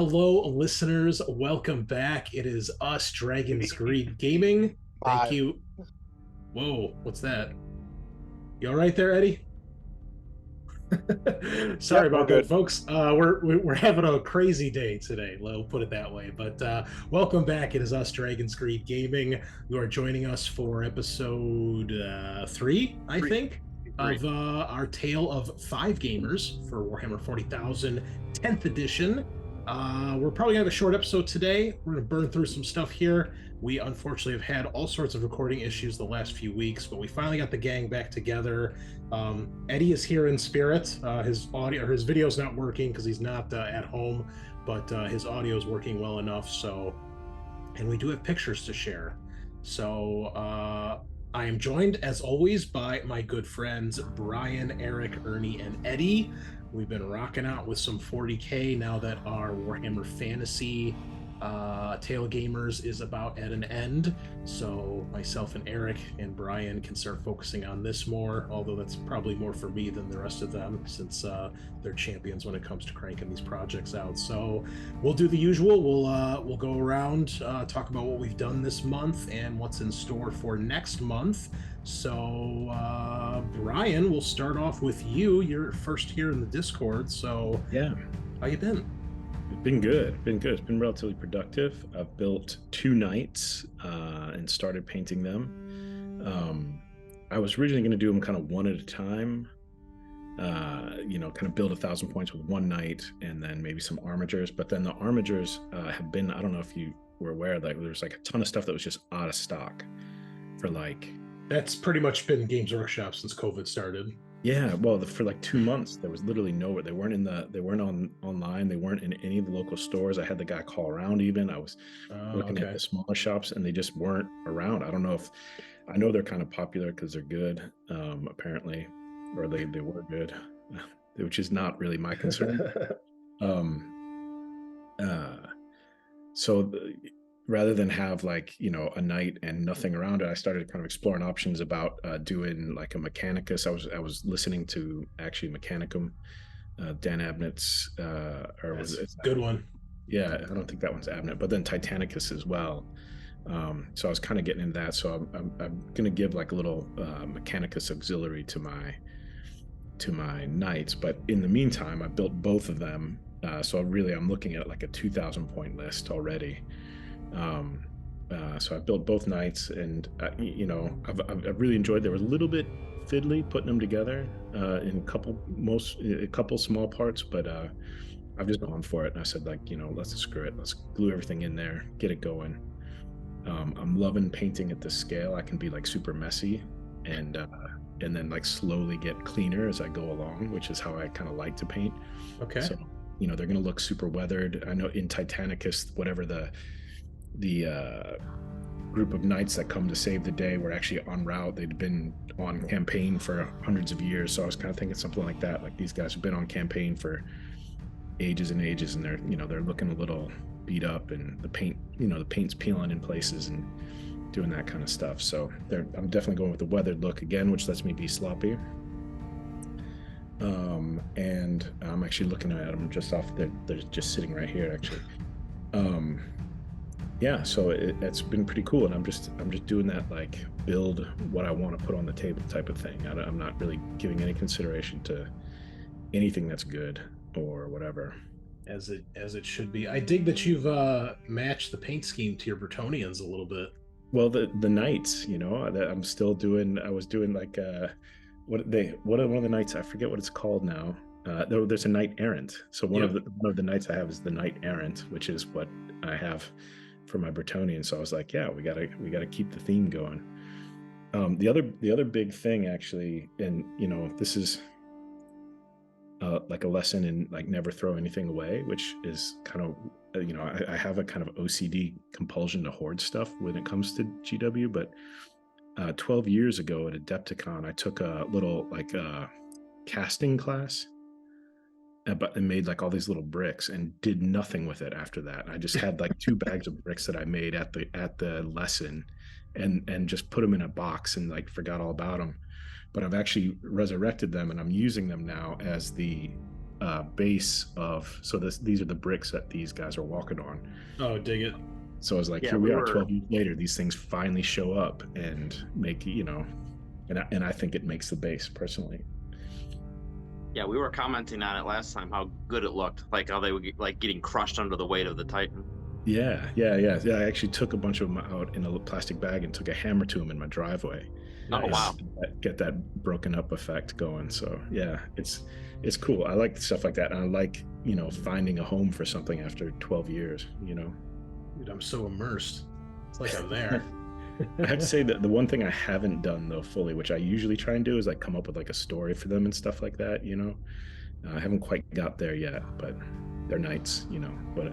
Hello, listeners. Welcome back. It is us, Dragon's Greed Gaming. Thank Five. you. Whoa, what's that? You all right there, Eddie? Sorry Yep, we're about that, good. folks. We're having a crazy day today. We'll put it that way. But welcome back. It is us, Dragon's Greed Gaming. You are joining us for episode three, I Three. think, of our tale of five gamers for Warhammer 40,000 10th edition. We're probably gonna have a short episode today. We're gonna burn through some stuff here. We unfortunately have had all sorts of recording issues the last few weeks, but we finally got the gang back together. Eddie is here in spirit. His audio or his video is not working because he's not at home, but his audio is working well enough. So, and we do have pictures to share. So I am joined, as always, by my good friends Brian, Eric, Ernie, and Eddie. We've been rocking out with some 40K now that our Warhammer Fantasy Tale Gamers is about at an end. So myself and Eric and Brian can start focusing on this more, although that's probably more for me than the rest of them, since they're champions when it comes to cranking these projects out. So we'll do the usual. We'll go around, talk about what we've done this month and what's in store for next month. So Brian, we'll start off with you. You're first here in the Discord. So yeah, how you been? it's been good. It's been relatively productive. I've built 2 knights and started painting them. I was originally going to do them kind of one at a time. Kind of build 1,000 points with one knight and then maybe some armigers. But then the armigers have been, I don't know if you were aware, like there's like a ton of stuff that was just out of stock for like. That's pretty much been Games Workshop since COVID started. Yeah, well, for like 2 months, there was literally nowhere. They weren't online. They weren't in any of the local stores. I had the guy call around. Even I was looking at the smaller shops, and they just weren't around. I don't know if I know they're kind of popular because they're good, apparently, or they were good, which is not really my concern. So rather than have like a night and nothing around it, I started kind of exploring options about doing like a Mechanicus. I was listening to actually Mechanicum, Dan Abnett's or was it good one? Yeah, I don't think that one's Abnett, but then Titanicus as well. So I was kind of getting into that. So I'm gonna give like a little Mechanicus auxiliary to my knights, but in the meantime I built both of them. So really I'm looking at like a 2,000 point list already. So I built both knights, and I've really enjoyed. They were a little bit fiddly putting them together in a couple small parts, but I've just gone for it. And I said, like, let's screw it. Let's glue everything in there, get it going. I'm loving painting at this scale. I can be like super messy and then like slowly get cleaner as I go along, which is how I kind of like to paint. Okay. So they're going to look super weathered. I know in Titanicus, whatever the group of knights that come to save the day were actually en route. They'd been on campaign for hundreds of years. So I was kind of thinking something like that. Like these guys have been on campaign for ages and ages, and they're looking a little beat up, and the paint's peeling in places and doing that kind of stuff. So I'm definitely going with the weathered look again, which lets me be sloppy. And I'm actually looking at them just off. They're just sitting right here, actually. Yeah, so it's been pretty cool, and I'm just doing that, like, build what I want to put on the table type of thing. I'm not really giving any consideration to anything that's good or whatever. As it should be. I dig that you've matched the paint scheme to your Bretonnians a little bit. Well, the knights, I'm still doing. I was doing like one of the knights. I forget what it's called now. There's a knight errant. So one of the knights I have is the knight errant, which is what I have for my Bretonnian. So I was like, yeah, we gotta keep the theme going. The other big thing, actually, and this is like a lesson in like never throw anything away, which is kind of I have a kind of OCD compulsion to hoard stuff when it comes to GW. But 12 years ago at Adepticon, I took a little like casting class, but I made like all these little bricks and did nothing with it after that. I just had like 2 bags of bricks that I made at the lesson, and just put them in a box and like forgot all about them. But I've actually resurrected them, and I'm using them now as the base of, so these are the bricks that these guys are walking on. Oh, dig it. So I was like, Yeah, here we we are were- 12 years later, these things finally show up and make, and I think it makes the base personally. Yeah, we were commenting on it last time, how good it looked, like how they were like getting crushed under the weight of the Titan. Yeah. I actually took a bunch of them out in a plastic bag and took a hammer to them in my driveway. Oh, wow. Get that broken up effect going. So yeah, it's cool. I like stuff like that, and I like finding a home for something after 12 years. Dude, I'm so immersed. It's like I'm there. I have to say that the one thing I haven't done though fully, which I usually try and do, is like come up with like a story for them and stuff like that. I haven't quite got there yet, but they're knights. But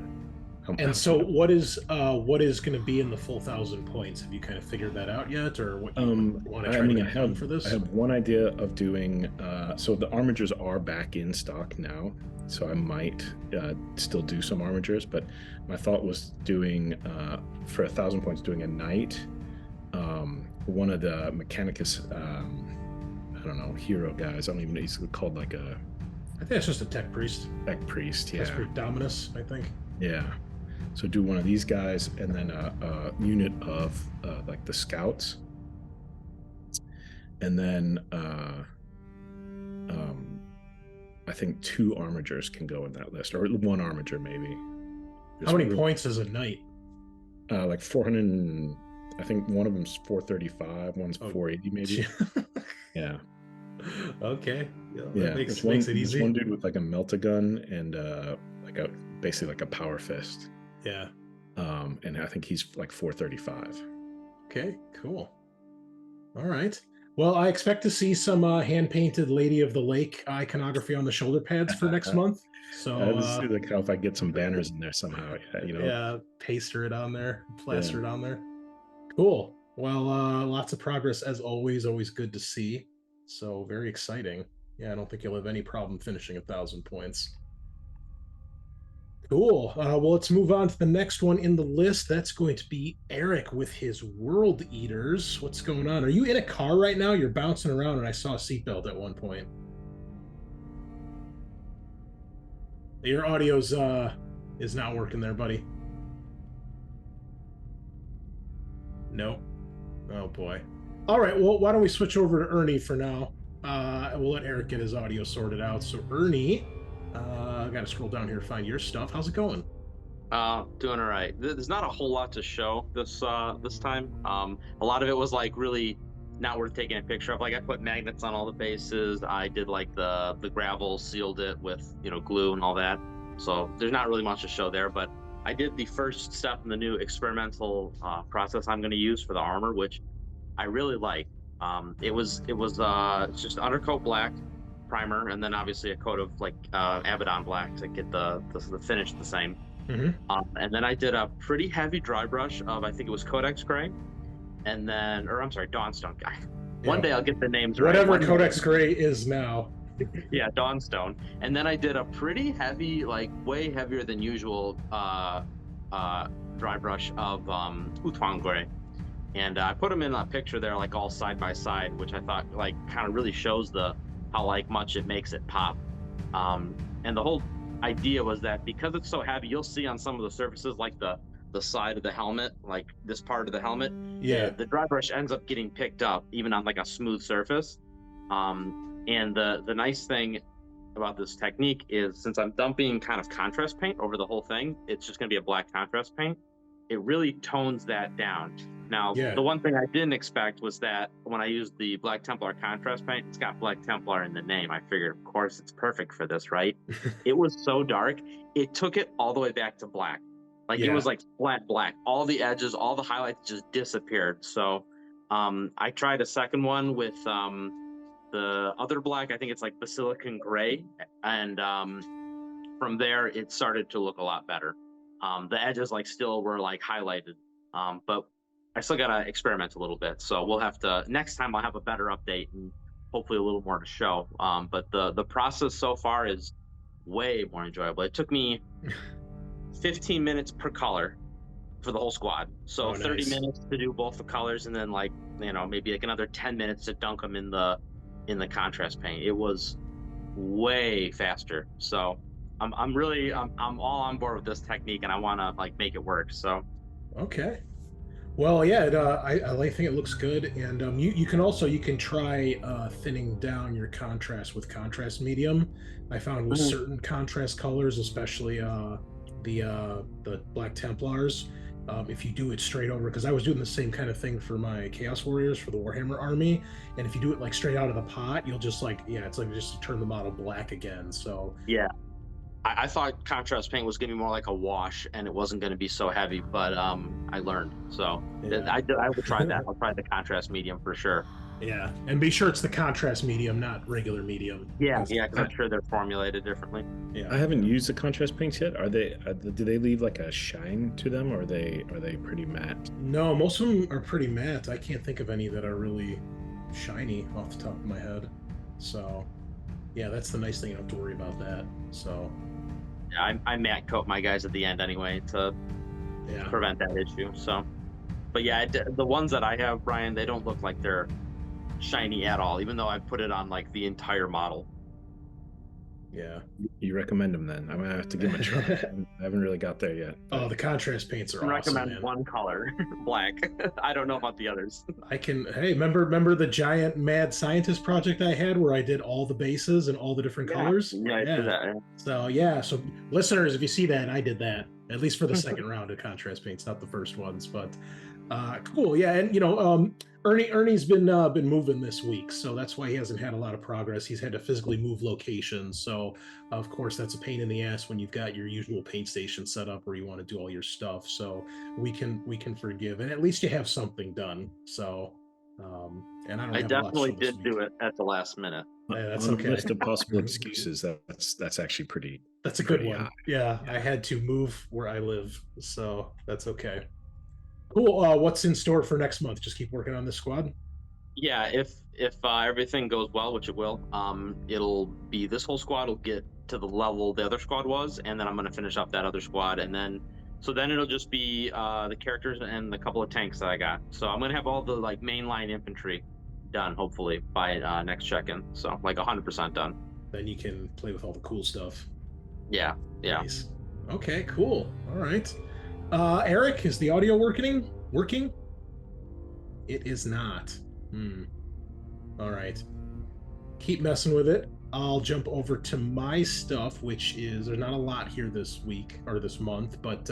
And so what is going to be in the full 1,000 points? Have you kind of figured that out yet, or what you want to try to get done for this? I have one idea of doing. So the armigers are back in stock now, so I might still do some armigers. But my thought was doing for 1,000 points, doing a knight, one of the Mechanicus, I don't know, hero guys. I don't even know. He's called like a. I think it's just a tech priest. Tech priest, yeah. Tech priest Dominus, I think. Yeah. So do one of these guys, and then a unit of like the scouts, and then I think 2 armigers can go in that list, or 1 armiger maybe. How many points is a knight? Like 400. I think one of them's 435, one's 480 maybe. Yeah. Okay. Yeah. That makes it easy. One dude with like a melt-a-gun and basically like a power fist. Yeah. And I think he's like 435. Okay, cool. All right. Well, I expect to see some hand-painted Lady of the Lake iconography on the shoulder pads for next month. So let's see like how if I get some banners in there somehow. Yeah, paster it on there, plaster it on there. Cool. Well, lots of progress as always. Always good to see. So very exciting. Yeah, I don't think you'll have any problem finishing 1,000 points. Cool. Well, let's move on to the next one in the list. That's going to be Eric with his World Eaters. What's going on? Are you in a car right now? You're bouncing around, and I saw a seatbelt at one point. Your audio's is not working there, buddy. No. Oh boy. All right. Well, why don't we switch over to Ernie for now? We'll let Eric get his audio sorted out. So Ernie. I got to scroll down here to find your stuff. How's it going? Doing all right. There's not a whole lot to show this time. A lot of it was like really not worth taking a picture of. Like I put magnets on all the bases. I did like the gravel, sealed it with glue and all that. So there's not really much to show there. But I did the first step in the new experimental process I'm going to use for the armor, which I really like. It was just undercoat black primer, and then obviously a coat of like Abaddon black to get the finish the same. Mm-hmm. And then I did a pretty heavy dry brush of, I think it was Codex Gray, and then, or I'm sorry, Dawnstone. One day I'll get the names right. Whatever Codex Gray is now. Yeah, Dawnstone. And then I did a pretty heavy, like way heavier than usual dry brush of Hutuan Gray. And I put them in a picture there, like all side by side, which I thought like kind of really shows how like much it makes it pop. And the whole idea was that because it's so heavy, you'll see on some of the surfaces, like the side of the helmet, like this part of the helmet, the dry brush ends up getting picked up even on like a smooth surface. And the nice thing about this technique is, since I'm dumping kind of contrast paint over the whole thing, it's just going to be a black contrast paint. It really tones that down. Now, the one thing I didn't expect was that when I used the Black Templar contrast paint, it's got Black Templar in the name. I figured, of course, it's perfect for this, right? It was so dark, it took it all the way back to black. Like it was like flat black. All the edges, all the highlights just disappeared. So I tried a second one with the other black. I think it's like Basilican Gray. And from there, it started to look a lot better. The edges like still were like highlighted, but I still got to experiment a little bit. So we'll have to, next time I'll have a better update and hopefully a little more to show. But the process so far is way more enjoyable. It took me 15 minutes per color for the whole squad. So 30 minutes to do both the colors, and then like, maybe like another 10 minutes to dunk them in the contrast paint. It was way faster. So I'm all on board with this technique, and I want to like make it work. So Okay. Well, yeah, I think it looks good, and you can also you can try thinning down your contrast with contrast medium. I found with Mhm. certain contrast colors, especially the Black Templars, if you do it straight over, because I was doing the same kind of thing for my Chaos Warriors for the Warhammer army, and if you do it like straight out of the pot, you'll just like it's like just turn the model black again. So yeah, I thought contrast paint was going to be more like a wash, and it wasn't going to be so heavy. But I learned. So yeah. I will try that. I'll try the contrast medium for sure. Yeah, and be sure it's the contrast medium, not regular medium. Yeah, 'Cause- yeah, because I'm sure they're formulated differently. yeah. I haven't used the contrast paints yet. Do they leave like a shine to them, or are they pretty matte? No, most of them are pretty matte. I can't think of any that are really shiny off the top of my head. So, yeah, that's the nice thing. You don't have to worry about that. So, Yeah, I matte coat my guys at the end anyway to yeah. prevent that issue. So, but yeah, the ones that I have, Brian, they don't look like they're shiny at all, even though I put it on like the entire model. Yeah. You recommend them then? I'm gonna have to give them a try. I haven't really got there yet. Oh, the contrast paints are I awesome, recommend man. one color, black. I don't know about the others. I can. Hey, remember the giant mad scientist project I had where I did all the bases and all the different colors? Yeah, I did that. So listeners, if you see that, I did that at least for the second round of contrast paints, not the first ones. But cool, yeah. And Ernie's been moving this week, so that's why he hasn't had a lot of progress. He's had to physically move locations, so of course that's a pain in the ass when you've got your usual paint station set up where you want to do all your stuff. So we can forgive, and at least you have something done. So and I don't I have a lot definitely for this did week. do it at the last minute. Yeah, that's On okay. the list of possible excuses, that's actually pretty. That's a good pretty one. high. Yeah, I had to move where I live, so that's okay. Cool. What's in store for next month? Just keep working on this squad. Yeah, if everything goes well, which it will, it'll be this whole squad will get to the level the other squad was, and then I'm gonna finish up that other squad, and then it'll just be the characters and the couple of tanks that I got. So I'm gonna have all the like mainline infantry done hopefully by next check-in. So like 100% done. Then you can play with all the cool stuff. Yeah, yeah. Nice. Okay, cool. All right. Eric, is the audio working? Working? It is not. All right. Keep messing with it. I'll jump over to my stuff, which is there's not a lot here this week or this month, but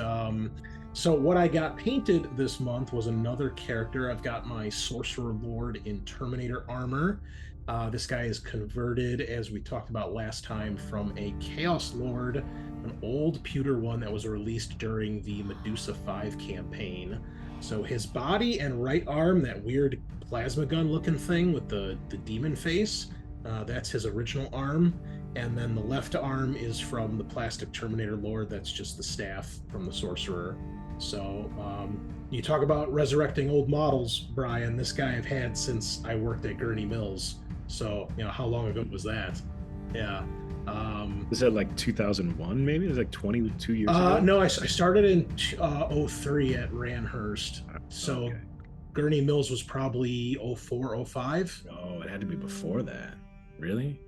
so what I got painted this month was another character. I've got my Sorcerer Lord in Terminator armor. This guy is converted, as we talked about last time, from a Chaos Lord, an old pewter one that was released during the Medusa 5 campaign. So his body and right arm, that weird plasma gun looking thing with the demon face, that's his original arm. And then the left arm is from the plastic Terminator Lord. That's just the staff from the Sorcerer. So you talk about resurrecting old models, Brian. This guy I've had since I worked at Gurney Mills. So, how long ago was that? Yeah. Is that like 2001 maybe? It was like 22 years ago? No, I started in 03 at Ranhurst. So okay. Gurney Mills was probably 04, 05. Oh, it had to be before that. Really?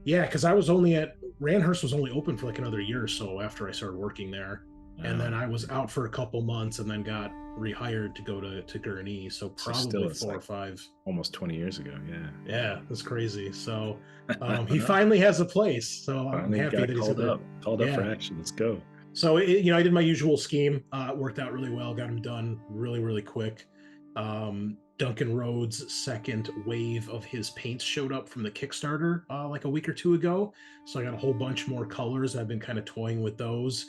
Yeah, because I was only at Ranhurst was only open for like another year or so after I started working there. And then I was out for a couple months and then got rehired to go to Gurney. So probably 4 or 5. Almost 20 years ago. Yeah. Yeah, that's crazy. So he finally has a place. So I'm happy that he's called up for action. Let's go. So I did my usual scheme. It worked out really well. Got him done really, really quick. Duncan Rhodes' second wave of his paints showed up from the Kickstarter like a week or two ago. So I got a whole bunch more colors. I've been kind of toying with those.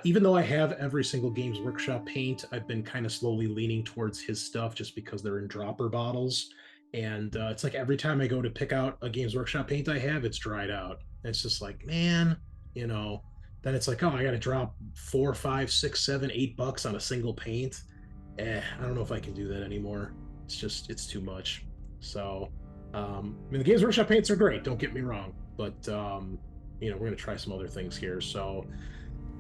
Even though I have every single Games Workshop paint, I've been kind of slowly leaning towards his stuff just because they're in dropper bottles. And it's like every time I go to pick out a Games Workshop paint I have, it's dried out. And it's just like, man, then it's like, oh, I got to drop $4, $5, $6, $7, $8 on a single paint. I don't know if I can do that anymore. It's too much. So, the Games Workshop paints are great. Don't get me wrong, but we're gonna try some other things here. So,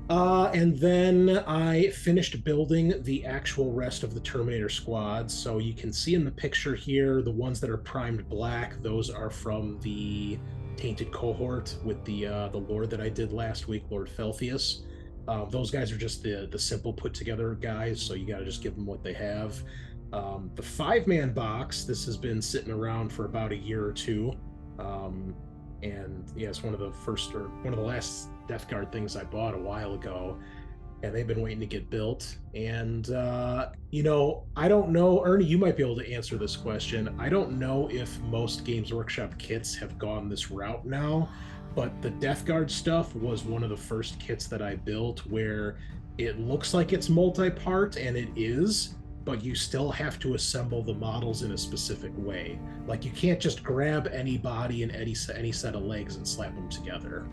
And then I finished building the actual rest of the Terminator squad. So you can see in the picture here, the ones that are primed black, those are from the Tainted Cohort with the Lord that I did last week, Lord Felthius. Those guys are just the simple put together guys, so you got to just give them what they have. The 5-man box, this has been sitting around for about a year or two. And yeah, it's one of the first or one of the last Death Guard things I bought a while ago, and they've been waiting to get built. And I don't know, Ernie, you might be able to answer this question. I don't know if most Games Workshop kits have gone this route now, but the Death Guard stuff was one of the first kits that I built where it looks like it's multi-part, and it is, but you still have to assemble the models in a specific way. Like you can't just grab any body and any set of legs and slap them together.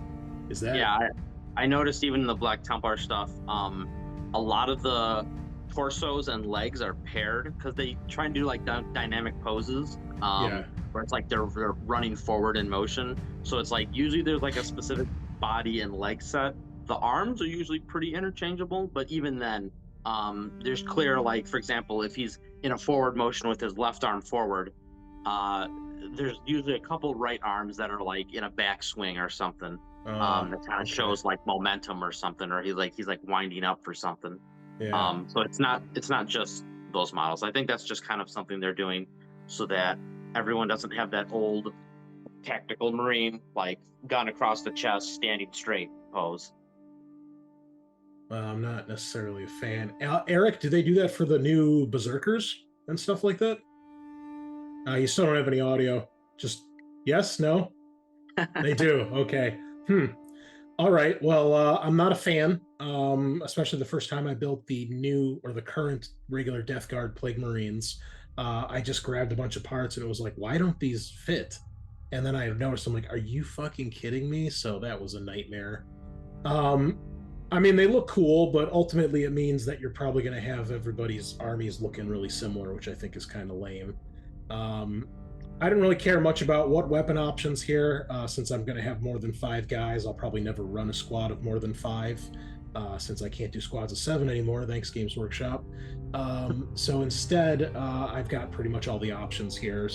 Is that? Yeah, I noticed even in the Black Templar stuff, a lot of the torsos and legs are paired because they try and do like dynamic poses. Where it's like they're running forward in motion. So it's like usually there's like a specific body and leg set. The arms are usually pretty interchangeable, but even then, there's clear, like, for example, if he's in a forward motion with his left arm forward, there's usually a couple right arms that are like in a backswing or something. That kind of shows like momentum or something, or he's like winding up for something. Yeah. So it's not just those models. I think that's just kind of something they're doing so that everyone doesn't have that old tactical Marine like gun across the chest, standing straight pose. I'm not necessarily a fan. Eric, do they do that for the new Berserkers and stuff like that? You still don't have any audio. Just yes, no? They do. Okay. All right. Well, I'm not a fan, especially the first time I built the new or the current regular Death Guard Plague Marines. I just grabbed a bunch of parts and it was like, why don't these fit? And then I noticed, I'm like, are you fucking kidding me? So that was a nightmare. I mean, they look cool, but ultimately it means that you're probably going to have everybody's armies looking really similar, which I think is kind of lame. I didn't really care much about what weapon options here, since I'm going to have more than 5 guys. I'll probably never run a squad of more than 5, since I can't do squads of 7 anymore, thanks Games Workshop. So instead, I've got pretty much all the options here.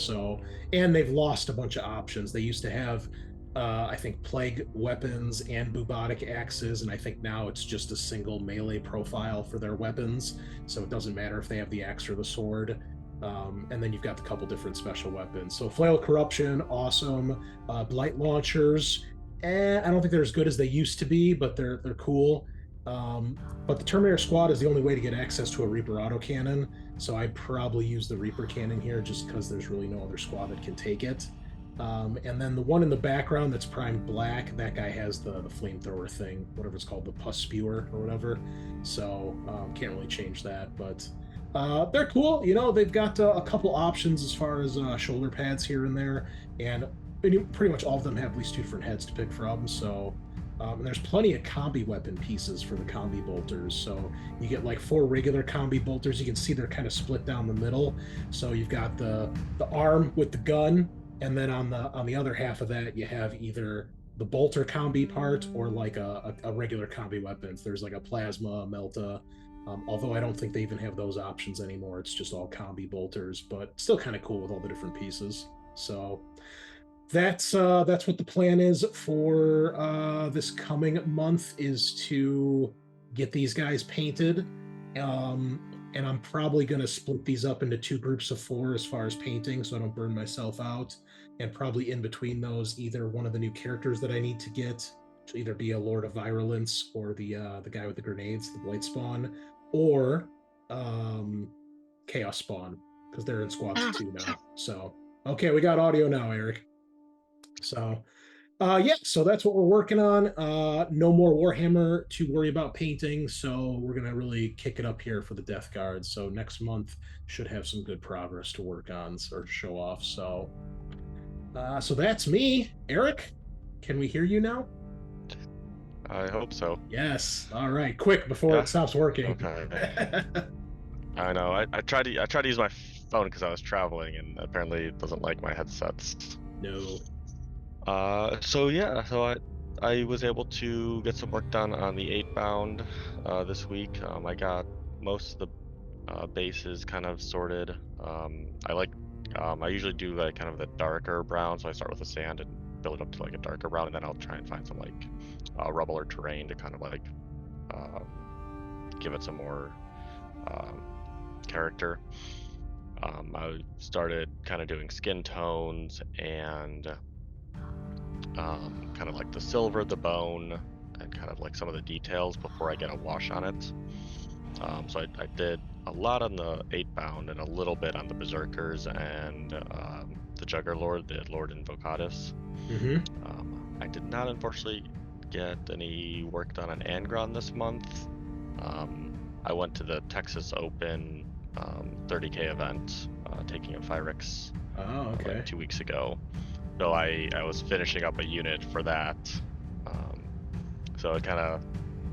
And they've lost a bunch of options. They used to have I think plague weapons and bubotic axes, and I think now it's just a single melee profile for their weapons, so it doesn't matter if they have the axe or the sword. And then you've got the couple different special weapons. So Flail of Corruption, awesome. Blight launchers, I don't think they're as good as they used to be, but they're cool. But the Terminator squad is the only way to get access to a Reaper autocannon, so I'd probably use the Reaper cannon here just because there's really no other squad that can take it. And then the one in the background that's primed black, that guy has the flamethrower thing, whatever it's called, the pus spewer or whatever. So can't really change that, but they're cool. They've got a couple options as far as shoulder pads here and there, and pretty much all of them have at least 2 different heads to pick from. So and there's plenty of combi weapon pieces for the combi bolters. So you get like 4 regular combi bolters. You can see they're kind of split down the middle. So you've got the arm with the gun, and then on the other half of that, you have either the bolter combi part or like a regular combi weapons. There's like a plasma, a melta. Although I don't think they even have those options anymore. It's just all combi bolters, but still kind of cool with all the different pieces. So that's what the plan is for this coming month, is to get these guys painted. And I'm probably going to split these up into 2 groups of 4 as far as painting, so I don't burn myself out. And probably in between those, either one of the new characters that I need to get, to either be a Lord of Virulence or the guy with the grenades, the Blight Spawn, or Chaos Spawn, because they're in squads of 2 now. So, okay, we got audio now, Eric. So, so that's what we're working on. No more Warhammer to worry about painting, so we're gonna really kick it up here for the Death Guard. So next month should have some good progress to work on or to show off. So that's me. Eric, can we hear you now? I hope so. Yes. All right. Quick before it stops working. Okay. I know. I tried to use my phone because I was traveling, and apparently it doesn't like my headsets. No. So I was able to get some work done on the 8-bound this week. I got most of the bases kind of sorted. I usually do like kind of the darker brown, so I start with the sand and build it up to like a darker brown, and then I'll try and find some like rubble or terrain to kind of like give it some more character. I started kind of doing skin tones and kind of like the silver, the bone, and kind of like some of the details before I get a wash on it. So I did a lot on the 8-bound and a little bit on the Berserkers and the Juggerlord, the Lord Invocatus. I did not, unfortunately, get any work done on Angron this month. I went to the Texas Open 30K event, taking a Phyrix like 2 weeks ago. So I was finishing up a unit for that. So it kind of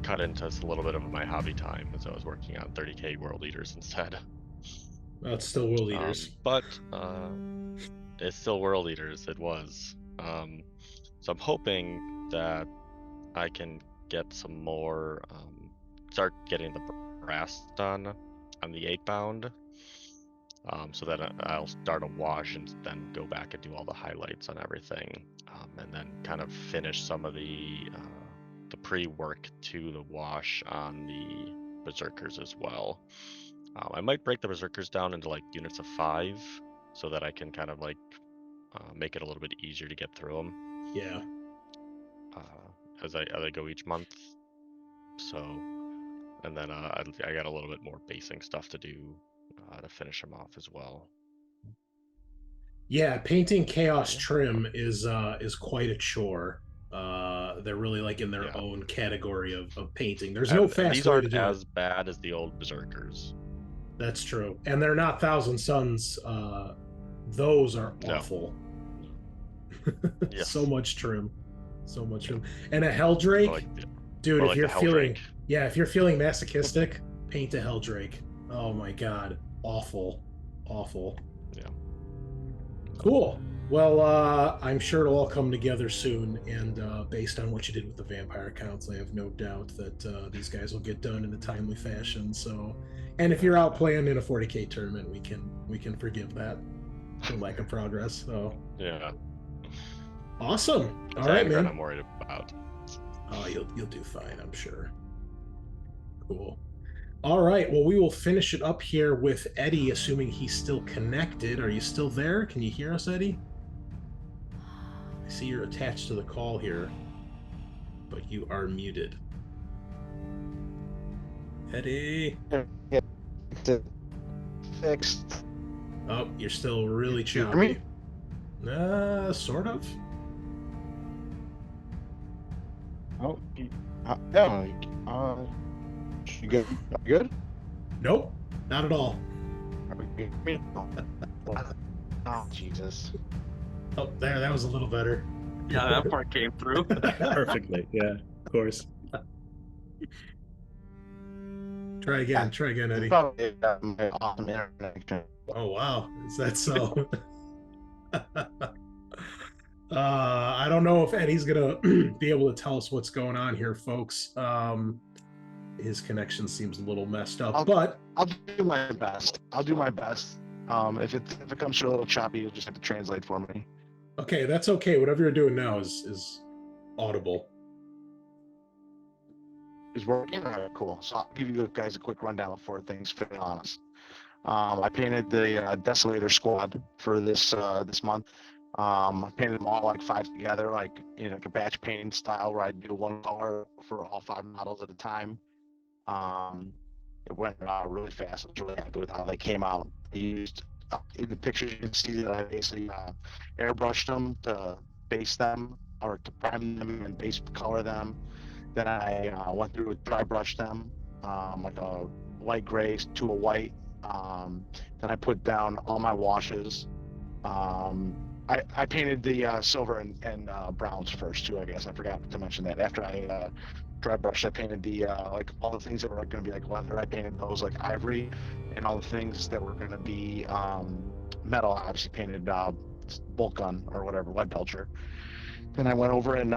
cut into a little bit of my hobby time as I was working on 30K World Eaters instead. Well, it's still World Eaters. But it's still World Eaters, it was. So I'm hoping that I can get some more, start getting the brass done on the 8-bound. So that I'll start a wash and then go back and do all the highlights on everything, and then kind of finish some of the pre-work to the wash on the Berserkers as well. I might break the Berserkers down into like units of 5 so that I can kind of like make it a little bit easier to get through them. Yeah. As I go each month. So, and then I got a little bit more basing stuff to do to finish them off as well. Yeah, painting Chaos Trim is quite a chore. They're really like in their own category of painting. There's no fast these way aren't to do as it. bad as the old Berserkers. That's true, and they're not Thousand Suns. Those are awful. Yes. So much trim, and a Helldrake, dude. If you're feeling masochistic, paint a Helldrake. Oh my god, awful. Yeah. Cool. Well, I'm sure it'll all come together soon, and based on what you did with the vampire counts, I have no doubt that these guys will get done in a timely fashion. So, and if you're out playing in a 40K tournament, we can forgive that for lack of progress. So, yeah. Awesome. All right, man. I'm worried about. Oh, you'll do fine, I'm sure. Cool. All right. Well, we will finish it up here with Eddie, assuming he's still connected. Are you still there? Can you hear us, Eddie? I see you're attached to the call here, but you are muted. Eddie. Fixed. Oh, you're still really You hear choppy. me? Sort of. Oh, yeah. You good? Good? Nope, not at all. Oh, Jesus. Oh, there, that was a little better. Yeah, that part came through. Perfectly. Yeah, of course. Try again, Eddie. Probably my awesome internet connection. Oh, wow. Is that so? I don't know if Eddie's gonna be able to tell us what's going on here, folks. His connection seems a little messed up, but I'll do my best. If it comes through a little choppy, you'll just have to translate for me. okay, that's okay. Whatever you're doing now is audible. Is working? All right, cool. So I'll give you guys a quick rundown before things fit on us. I painted the Desolator squad for this month. I painted them all like 5 together, like in like a batch painting style where I do one color for all 5 models at a time. It went really fast. I was really happy with how they came out. I used in the pictures you can see that I basically airbrushed them to base them or to prime them and base color them. Then I went through and dry brushed them like a light gray to a white. Then I put down all my washes. I painted the silver and browns first too. I guess I forgot to mention that. After I dry brushed, I painted the like all the things that were going to be like leather. I painted those like ivory, and all the things that were going to be metal. I obviously painted bolt gun or whatever, lead belcher. Then I went over and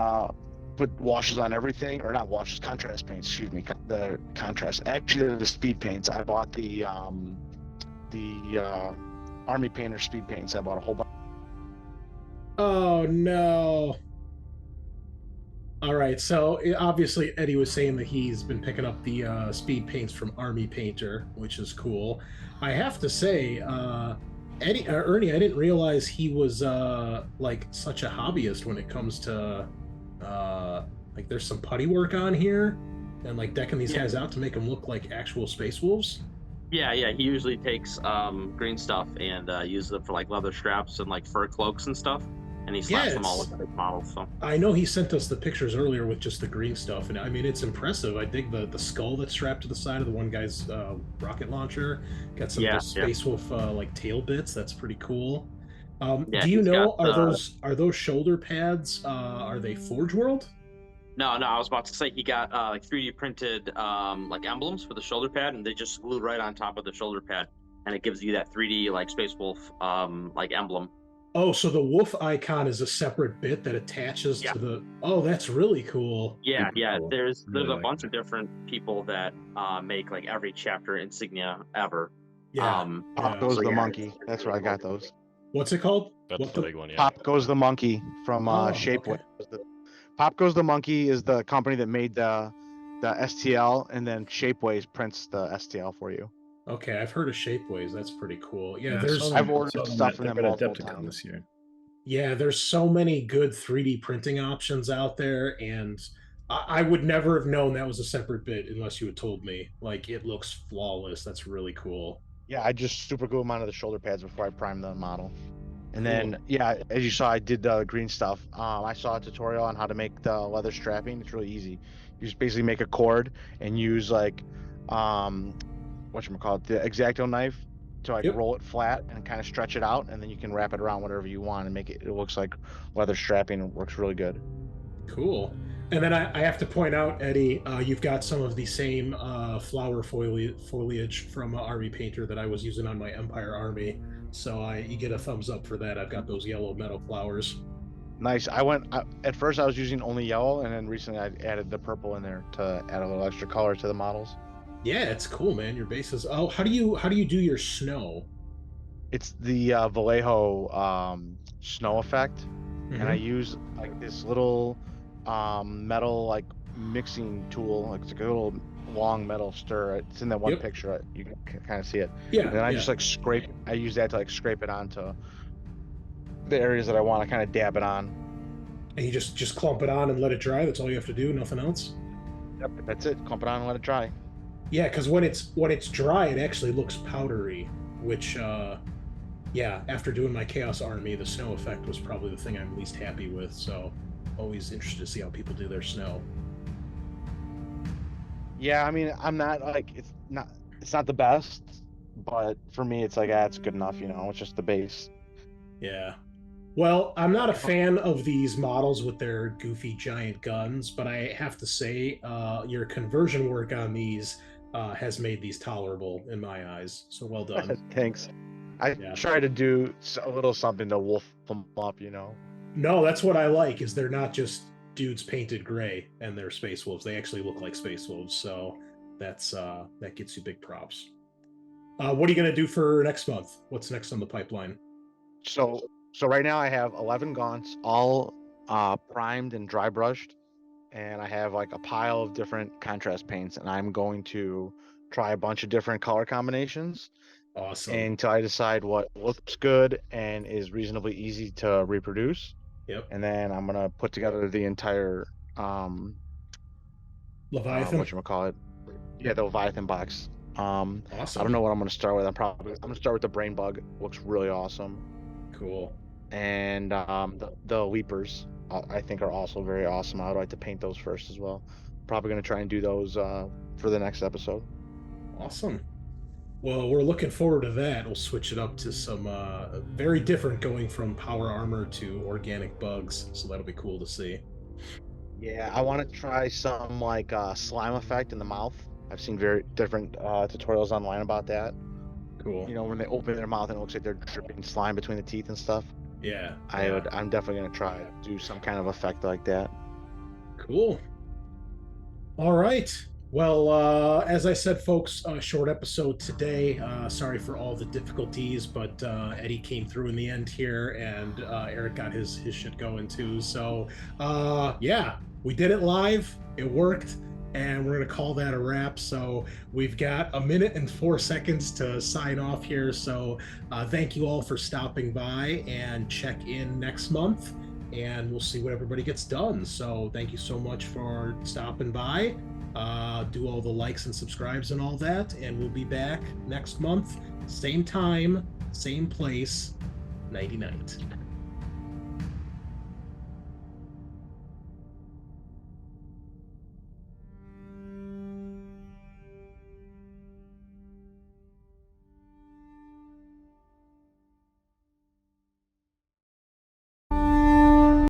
put washes on everything, or not washes, contrast paints. Excuse me, the contrast. Actually, they're the speed paints. I bought the Army Painter speed paints. I bought a whole bunch. Oh no. All right, so obviously Eddie was saying that he's been picking up the speed paints from Army Painter, which is cool. I have to say, Ernie, I didn't realize he was like such a hobbyist when it comes to like there's some putty work on here and like decking these guys out to make them look like actual space wolves. Yeah, he usually takes green stuff and uses them for like leather straps and like fur cloaks and stuff, and he slaps them all with the models. So I know he sent us the pictures earlier with just the green stuff, and I mean it's impressive. I dig the skull that's strapped to the side of the one guy's rocket launcher. Got some of those space wolf like tail bits. That's pretty cool. Do you know are those shoulder pads? Are they Forge World? No, I was about to say he got like 3D printed like emblems for the shoulder pad, and they just glue right on top of the shoulder pad, and it gives you that 3D like Space Wolf like emblem. Oh, so the wolf icon is a separate bit that attaches to the. Oh, that's really cool. Yeah. Cool. There's Really a bunch of different people that make like every chapter insignia ever. Yeah. Pop Goes the Monkey. That's where I got those. What's it called? That's the big one, yeah. Pop Goes the Monkey from Shapeways. Okay. Pop Goes the Monkey is the company that made the STL, and then Shapeways prints the STL for you. Okay, I've heard of Shapeways. That's pretty cool. Yeah, I've ordered stuff from them multiple times this year. Yeah, there's so many good 3D printing options out there, and I would never have known that was a separate bit unless you had told me. Like, it looks flawless. That's really cool. Yeah, I just super glue them onto the shoulder pads before I prime the model. And then, yeah, as you saw, I did the green stuff. I saw a tutorial on how to make the leather strapping. It's really easy. You just basically make a cord and use like, whatchamacallit, the X-Acto knife to like roll it flat and kind of stretch it out, and then you can wrap it around whatever you want and make it looks like leather strapping. It works really good. Cool. And then I have to point out, Eddie, you've got some of the same flower foliage from Army Painter that I was using on my Empire Army. So you get a thumbs up for that. I've got those yellow metal flowers. Nice. At first I was using only yellow, and then recently I added the purple in there to add a little extra color to the models. Yeah, it's cool, man. Your bases. Oh, how do you do your snow? It's the Vallejo snow effect, and I use like this little metal like mixing tool. Like it's like a little long metal stir. It's in that one picture. You can kind of see it. Yeah. And then I just like scrape. I use that to like scrape it onto the areas that I want to kind of dab it on. And you just clump it on and let it dry. That's all you have to do. Nothing else. Yep, that's it. Clump it on and let it dry. Yeah, because when it's dry, it actually looks powdery. Which, after doing my Chaos Army, the snow effect was probably the thing I'm least happy with. So, always interested to see how people do their snow. Yeah, I mean, I'm not like it's not the best, but for me, it's like it's good enough. You know, it's just the base. Yeah. Well, I'm not a fan of these models with their goofy giant guns, but I have to say, your conversion work on these has made these tolerable in my eyes. So well done. Thanks. I try to do a little something to wolf them up, you know. No, that's what I like. Is they're not just dudes painted gray and they're space wolves. They actually look like space wolves. So that gets you big props. What are you gonna do for next month? What's next on the pipeline? So right now I have 11 gaunts, all primed and dry brushed, and I have like a pile of different contrast paints, and I'm going to try a bunch of different color combinations. Awesome. Until I decide what looks good and is reasonably easy to reproduce. Yep. And then I'm gonna put together the entire Leviathan. Whatchamacallit? Yeah, the Leviathan box. Awesome. I don't know what I'm gonna start with. I'm gonna start with the brain bug. Looks really awesome. Cool. And the leapers I think are also very awesome. I would like to paint those first as well. Probably gonna try and do those for the next episode. Awesome. Well, we're looking forward to that. We'll switch it up to some very different, going from power armor to organic bugs. So that'll be cool to see. Yeah, I want to try some like slime effect in the mouth. I've seen very different tutorials online about that. Cool. You know, when they open their mouth and it looks like they're dripping slime between the teeth and stuff. Yeah. I'm definitely gonna try do some kind of effect like that. Cool. All right. Well, as I said, folks, short episode today. Sorry for all the difficulties, but Eddie came through in the end here, and Eric got his shit going too. So, yeah, we did it live. It worked, and we're gonna call that a wrap. So we've got 1 minute and 4 seconds to sign off here. So thank you all for stopping by, and check in next month, and we'll see what everybody gets done. So thank you so much for stopping by. Do all the likes and subscribes and all that, and we'll be back next month, same time, same place. Nighty night.